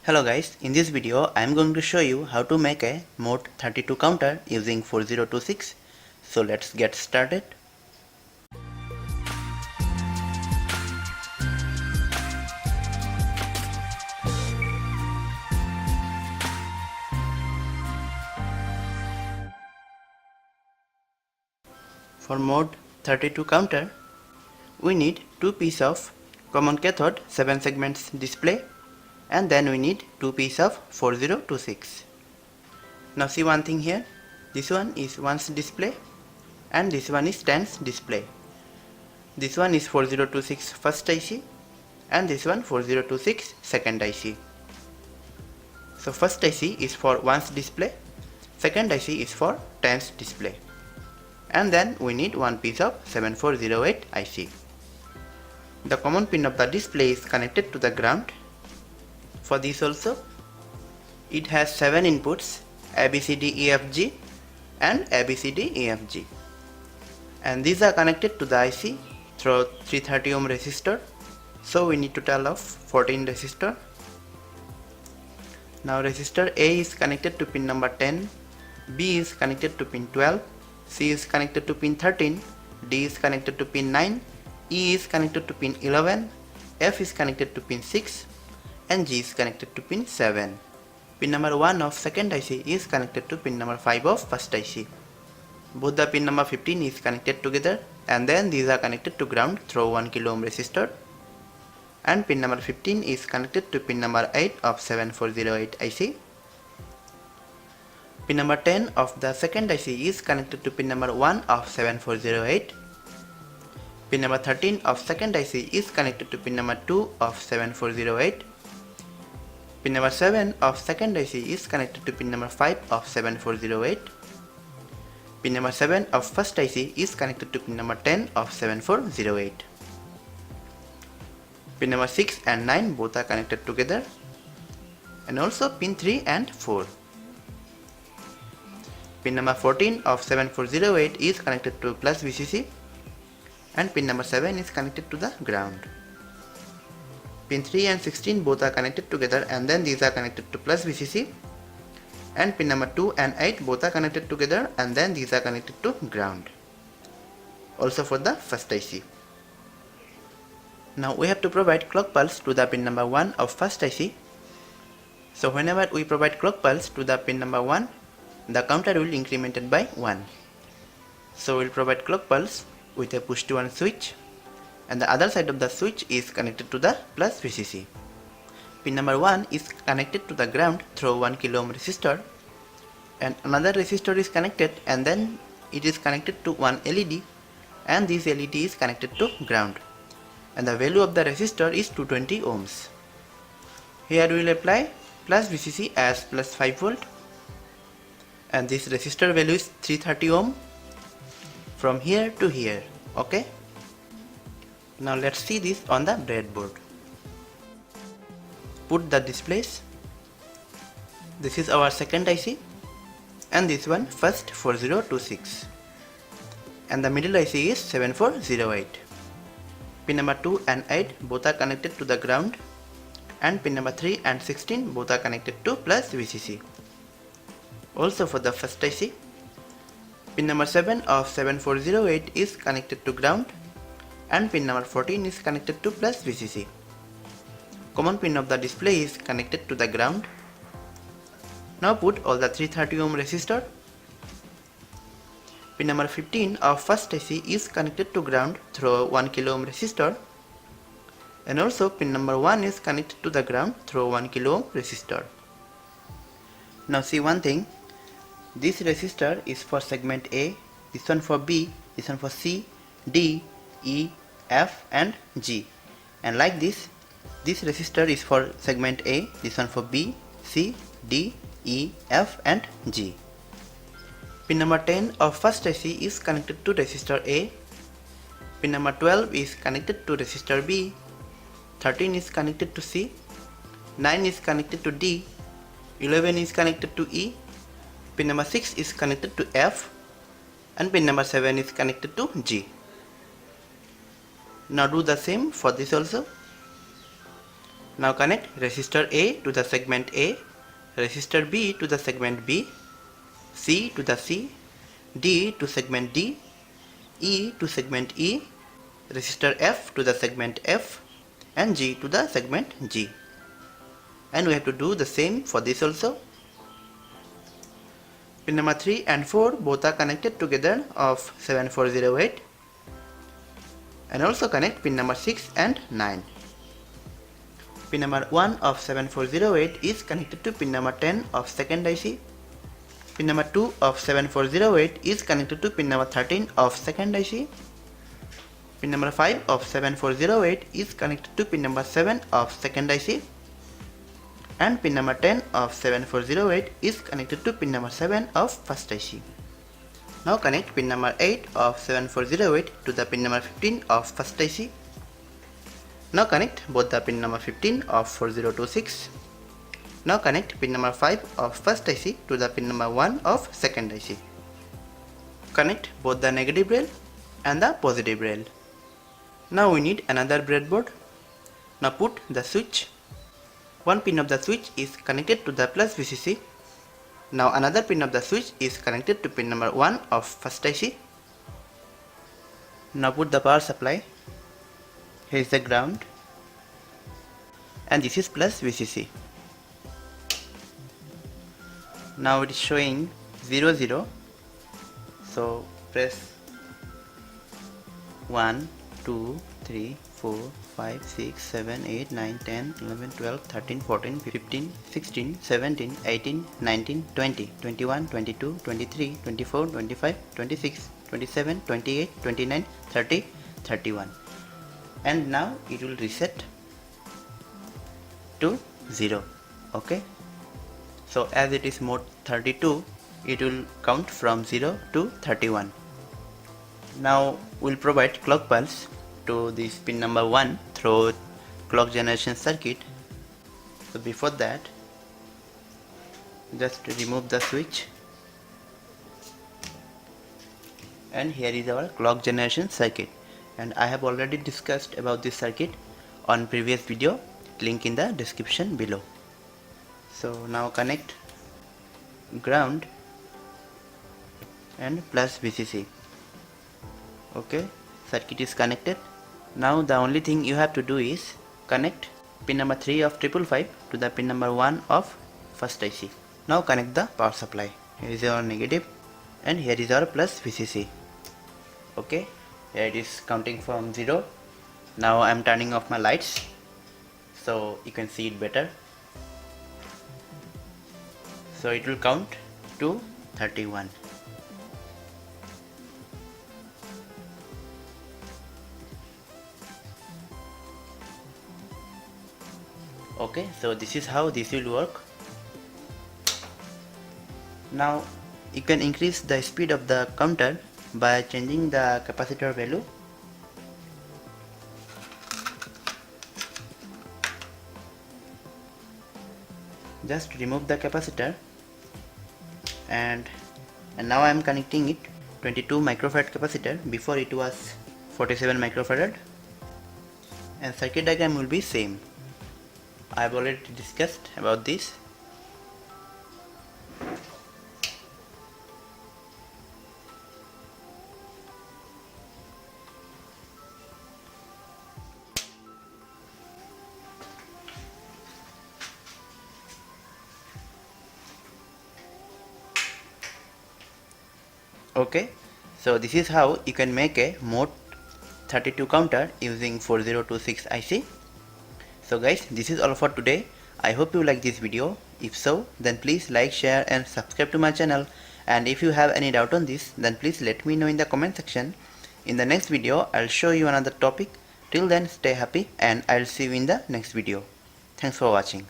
Hello guys, in this video I am going to show you how to make a mode 32 counter using 4026. So let's get started. For mode 32 counter, we need two pieces of common cathode 7 segments display, and then we need two pieces of 4026. Now see one thing here, this one is ones display and this one is tens display. This one is 4026 first IC and this one 4026 second IC. So first IC is for ones display, second IC is for tens display, and then we need one piece of 7408 IC. The common pin of the display is connected to the ground. For this also, it has 7 inputs ABCDEFG and ABCDEFG, and these are connected to the IC through 330 ohm resistor. So we need to total of 14 resistor. Now resistor A is connected to pin number 10, B is connected to pin 12, C is connected to pin 13, D is connected to pin 9, E is connected to pin 11, F is connected to pin 6, and G is connected to pin 7. Pin number 1 of second IC is connected to pin number 5 of first IC. Both the pin number 15 is connected together, and then these are connected to ground through 1 kilo ohm resistor. And pin number 15 is connected to pin number 8 of 7408 IC. Pin number 10 of the second IC is connected to pin number 1 of 7408. Pin number 13 of second IC is connected to pin number 2 of 7408. Pin number 7 of second IC is connected to pin number 5 of 7408. Pin number 7 of first IC is connected to pin number 10 of 7408. Pin number 6 and 9 both are connected together, and also pin 3 and 4. Pin number 14 of 7408 is connected to plus VCC, and pin number 7 is connected to the ground. Pin 3 and 16 both are connected together, and then these are connected to plus VCC, and pin number 2 and 8 both are connected together, and then these are connected to ground. Also for the first IC. Now we have to provide clock pulse to the pin number 1 of first IC. So whenever we provide clock pulse to the pin number 1, the counter will incremented by 1. So we will provide clock pulse with a push to 1 switch, and the other side of the switch is connected to the plus VCC. Pin number 1 is connected to the ground through 1 kilo ohm resistor, and another resistor is connected, and then it is connected to one LED, and this LED is connected to ground, and the value of the resistor is 220 ohms. Here we will apply plus VCC as plus 5 volt, and this resistor value is 330 ohm from here to here. Okay. Now let's see this on the breadboard. Put the displays. This is our second IC, and this one first 4026, and the middle IC is 7408. Pin number 2 and 8 both are connected to the ground, and pin number 3 and 16 both are connected to plus VCC. Also for the first IC, pin number 7 of 7408 is connected to ground, and pin number 14 is connected to plus VCC. Common pin of the display is connected to the ground. Now put all the 330 ohm resistor. Pin number 15 of first IC is connected to ground through 1 kilo ohm resistor, and also pin number 1 is connected to the ground through 1 kilo ohm resistor. Now see one thing, this resistor is for segment A, this one for B, this one for C, D, E, F and G, and like this resistor is for segment A, this one for B, C, D, E, F and G. Pin number 10 of first IC is connected to resistor A, pin number 12 is connected to resistor B, 13 is connected to C, 9 is connected to D, 11 is connected to E, pin number 6 is connected to F, and pin number 7 is connected to G. Now do the same for this also. Now connect resistor A to the segment A, resistor B to the segment B, C to the C, D to segment D, E to segment E, resistor F to the segment F, and G to the segment G. And we have to do the same for this also. Pin number 3 and 4 both are connected together of 7408, and also connect pin number 6 and 9. Pin number 1 of 7408 is connected to pin number 10 of second IC. Pin number 2 of 7408 is connected to pin number 13 of second IC. Pin number 5 of 7408 is connected to pin number 7 of second IC. And pin number 10 of 7408 is connected to pin number 7 of first IC. Now connect pin number 8 of 7408 to the pin number 15 of first IC. Now connect both the pin number 15 of 4026. Now connect pin number 5 of first IC to the pin number 1 of second IC. Connect both the negative rail and the positive rail. Now we need another breadboard. Now put the switch. One pin of the switch is connected to the plus VCC. Now another pin of the switch is connected to pin number 1 of first IC. Now put the power supply. Here is the ground, and this is plus VCC. Now it is showing 0 0. So press 1, 2, 3, 4, 5, 6, 7, 8, 9, 10, 11, 12, 13, 14, 15, 16, 17, 18, 19, 20, 21, 22, 23, 24, 25, 26, 27, 28, 29, 30, 31. And now it will reset to 0. Okay. So as it is mode 32, it will count from 0 to 31. Now we'll provide clock pulse to this pin number 1 through clock generation circuit. So before that, just remove the switch, and here is our clock generation circuit, and I have already discussed about this circuit on previous video, link in the description below. So now connect ground and plus VCC. Okay, circuit is connected. Now the only thing you have to do is connect pin number 3 of 555 to the pin number 1 of first IC. Now connect the power supply. Here is our negative and here is our plus VCC. Okay, here it is counting from 0. Now I am turning off my lights so you can see it better. So it will count to 31. Okay, so this is how this will work. Now you can increase the speed of the counter by changing the capacitor value. Just remove the capacitor, and now I am connecting it 22 microfarad capacitor. Before it was 47 microfarad, and circuit diagram will be same. I have already discussed about this. Okay, so this is how you can make a mode 32 counter using 4026 IC. So guys, this is all for today. I hope you like this video. If so, then please like, share and subscribe to my channel. And if you have any doubt on this, then please let me know in the comment section. In the next video, I'll show you another topic. Till then, stay happy and I'll see you in the next video. Thanks for watching.